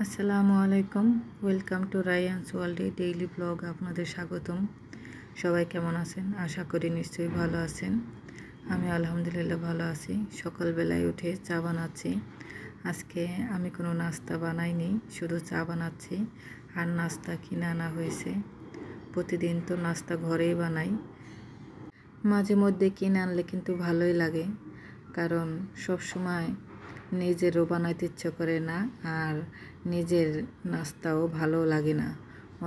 আসসালামু আলাইকুম। Welcome to রায়ানস ওয়ার্ল্ডে ডেইলি ব্লগ। আপনাদের স্বাগতম। সবাই কেমন আছেন? আশা করি নিশ্চয়ই ভালো আছেন। আমি আলহামদুলিল্লাহ ভালো আছি। সকালবেলায় উঠে চা বানাচ্ছি। আজকে আমি কোনো নাস্তা বানাইনি, শুধু চা বানাচ্ছি। আর নাস্তা কিনে আনা হয়েছে। প্রতিদিন তো নাস্তা ঘরেই বানাই, মাঝে মধ্যে কিনে আনলে কিন্তু ভালোই লাগে, কারণ সব সময় নিজেরও বানাইতে ইচ্ছে করে না, আর নিজের নাস্তাও ভালো লাগে না।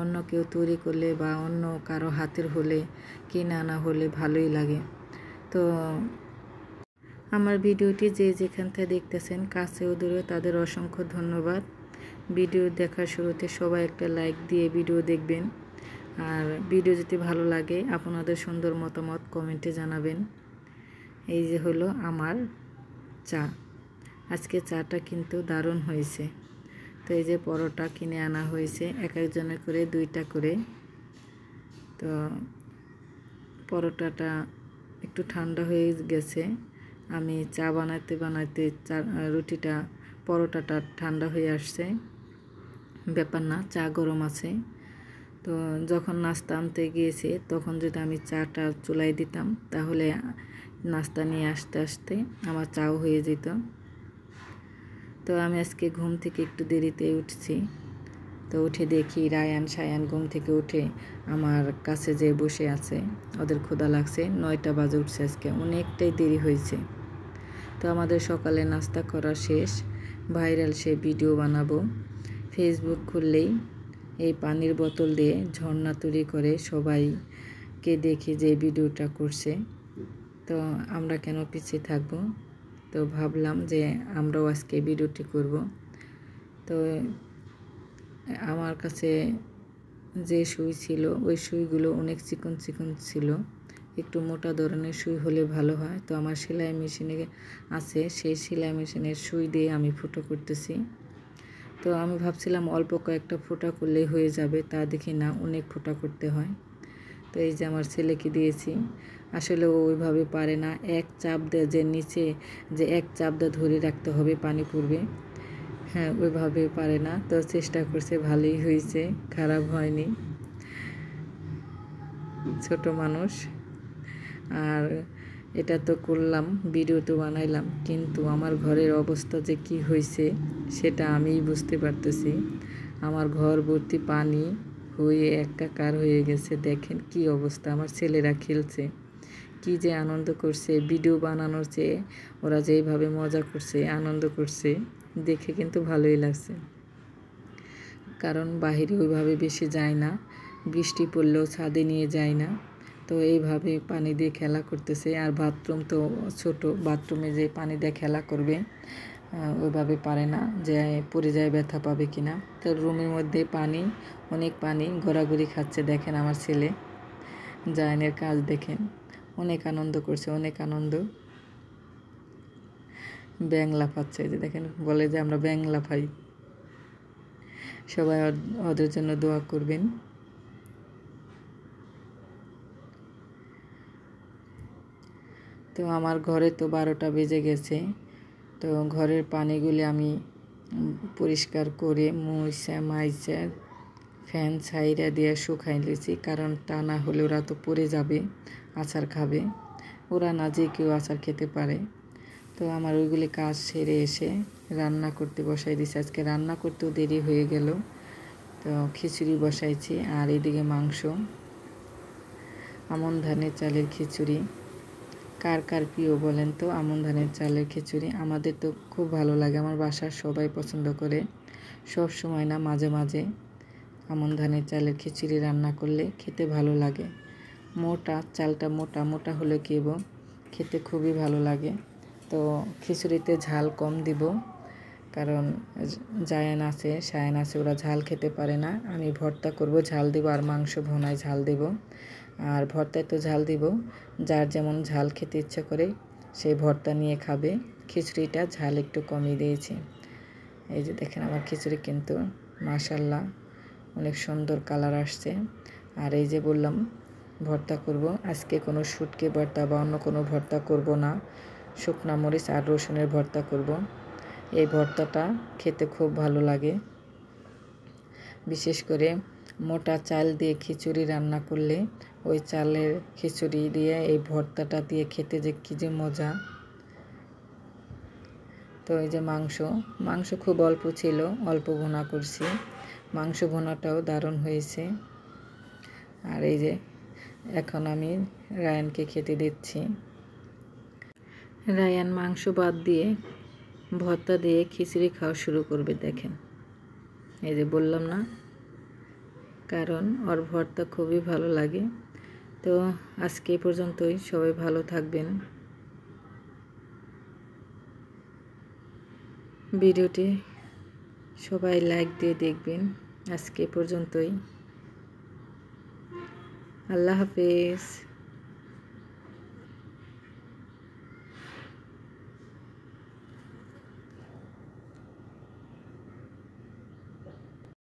অন্য কেউ তৈরি করলে বা অন্য কারো হাতের হলে, কিনে আনা হলে ভালোই লাগে। তো আমার ভিডিওটি যে যেখান থেকে দেখতেছেন, কাছে ও দূরে, তাদের অসংখ্য ধন্যবাদ। ভিডিও দেখার শুরুতে সবাই একটা লাইক দিয়ে ভিডিও দেখবেন। আর ভিডিও যদি ভালো লাগে আপনাদের সুন্দর মতামত কমেন্টে জানাবেন। এই যে হলো আমার চা। আজকে চাটা কিন্তু দারুণ হয়েছে। তো এই যে পরোটা কিনে আনা হয়েছে, এক একজনের করে 2টা করে। তো পরোটাটা একটু ঠান্ডা হয়ে গেছে। আমি চা বানাতে বানাতে পরোটাটা ঠান্ডা হয়ে আসছে। ব্যাপার না, চা গরম আছে। তো যখন নাস্তা আনতে গিয়েছে তখন যদি আমি চাটা চুলায় দিতাম, তাহলে নাস্তা নিয়ে আসতে আসতে আমার চাও হয়ে যেত। তো আমি আজকে ঘুম থেকে একটু দেরিতে উঠছি। তো উঠে দেখি রায়ান সায়ান ঘুম থেকে উঠে আমার কাছে যে বসে আছে। ওদের ক্ষুধা লাগছে। 9টা বাজে উঠছে, আজকে অনেকটাই দেরি হয়েছে। তো আমাদের সকালে নাস্তা করা শেষ। ভাইরাল সে ভিডিও বানাবো। ফেসবুক খুললেই এই পানির বোতল দিয়ে ঝর্ণা তৈরি করে সবাইকে দেখি যে ভিডিওটা করছে। তো আমরা কেন পিছিয়ে থাকবো? তো ভাবলাম যে আমরাও আজকে ভিডিওটি করব। তো আমার কাছে যে সুই ছিল, ওই সুইগুলো অনেক চিকন চিকন ছিল। একটু মোটা ধরনের সুই হলে ভালো হয়। তো আমার সেলাই মেশিনে আছে, সেই সেলাই মেশিনের সুই দিয়ে আমি ফুটো করতেছি। তো আমি ভাবছিলাম অল্প কয়েকটা ফোঁটা করলেই হয়ে যাবে, তা দেখি না, অনেক ফোঁটা করতে হয়। তো এই যে আমার ছেলেকে দিয়েছি। আসলে ও ওইভাবে পারে না। এক চাপ দেয় যে নিচে, যে এক চাপ দিয়ে ধরে রাখতে হবে, পানি পড়বে। হ্যাঁ, ওইভাবে পারে না। তো চেষ্টা করছে, ভালোই হয়েছে, খারাপ হয়নি। ছোট মানুষ। আর এটা তো করলাম, ভিডিও তো বানাইলাম, কিন্তু আমার ঘরের অবস্থা যে কি হয়েছে সেটা আমিই বুঝতে পারতেছি। আমার ঘর ভর্তি পানি হয়ে একাকার হয়ে গেছে। দেখেন কি অবস্থা। আমার ছেলেরা খেলছে, কি যে আনন্দ করছে। ভিডিও বানানোর চেয়ে ওরা যেইভাবে মজা করছে, আনন্দ করছে, দেখে কিন্তু ভালোই লাগছে। কারণ বাহিরে ওইভাবে বেশি যায় না, বৃষ্টি পড়লেও ছাদে নিয়ে যায় না। তো এইভাবে পানি দিয়ে খেলা করতেছে। আর বাথরুম তো ছোট, বাথরুমে যে পানি দিয়ে খেলা করবে, ওইভাবে পারে না, যে পড়ে যায় ব্যথা পাবে কিনা। তো রুমের মধ্যে পানি, অনেক পানি, ঘোরাঘুরি খাচ্ছে। দেখেন আমার ছেলে জায়নের কাজ দেখেন, অনেক আনন্দ করছে, অনেক আনন্দ। ব্যাঙ লাফাচ্ছে, যে দেখেন, বলে যে আমরা ব্যাঙ লাফাই। সবাই ওদের জন্য দোয়া করবেন। তো আমার ঘরে তো 12টা বেজে গেছে। তো ঘরের পানিগুলি আমি পরিষ্কার করে মাইচা ফ্যান ছাইরা দিয়ে শুকাই নিয়েছি। কারণ তা না হলে ওরা তো পড়ে যাবে, আচার খাবে। ওরা না যে কেউ আচার খেতে পারে। তো আমার ওইগুলি কাজ সেরে এসে রান্না করতে বসাই দিয়েছি। আজকে রান্না করতেও দেরি হয়ে গেল। তো খিচুড়ি বসাইছি। আর এদিকে মাংস, আমন ধানের চালের খিচুড়ি। কার কার প্রিয় বলেন তো আমন ধানের চালের খিচুড়ি? আমাদের তো খুব ভালো লাগে, আমার বাসার সবাই পছন্দ করে। সব সময় না, মাঝে মাঝে আমন ধানের চালের খিচুড়ি রান্না করলে খেতে ভালো লাগে। মোটা চালটা, মোটা মোটা হলে কেব খেতে খুবই ভালো লাগে। তো খিচুড়িতে ঝাল কম দিব, কারণ জায়ান আছে, সায়ান আছে, ওরা ঝাল খেতে পারে না। আমি ভর্তা করব, ঝাল দেব, আর মাংস ভুনায় ঝাল দেব, আর ভর্তায় তো ঝাল দিব। যার যেমন ঝাল খেতে ইচ্ছে করে সেই ভর্তা নিয়ে খাবে। খিচুড়িটা ঝাল একটু কমিয়ে দিয়েছি। এই যে দেখেন আমার খিচুড়ি কিন্তু মাশাল্লাহ অনেক সুন্দর কালার আসছে। আর এই যে বললাম ভর্তা করব, আজকে কোনো শুটকি ভর্তা বা অন্য কোনো ভর্তা করব না, শুকনা মরিচ আর রসুনের ভর্তা করব। এই ভর্তাটা খেতে খুব ভালো লাগে। বিশেষ করে মোটা চাল দিয়ে খিচুড়ি রান্না করলে ওই চালের খিচুড়ি দিয়ে এই ভর্তাটা দিয়ে খেতে যে কী যে মজা। তো এই যে মাংস খুব অল্প ছিল, অল্প ভুনা করছি। মাংস ভুনাটাও দারুণ হয়েছে। আর এই যে এখন আমি রায়ানকে খেতে দিচ্ছি। রায়ান মাংস বাদ দিয়ে ভর্তা দিয়ে খিচুড়ি খাওয়া শুরু করবে। দেখেন, এই যে বললাম না, কারণ ওর ভর্তা খুবই ভালো লাগে। তো আজকে এই পর্যন্তই। সবাই ভালো থাকবেন। ভিডিওটি সবাই লাইক দিয়ে দেখবেন। আজকে পর্যন্তই। আল্লাহ হাফেজ।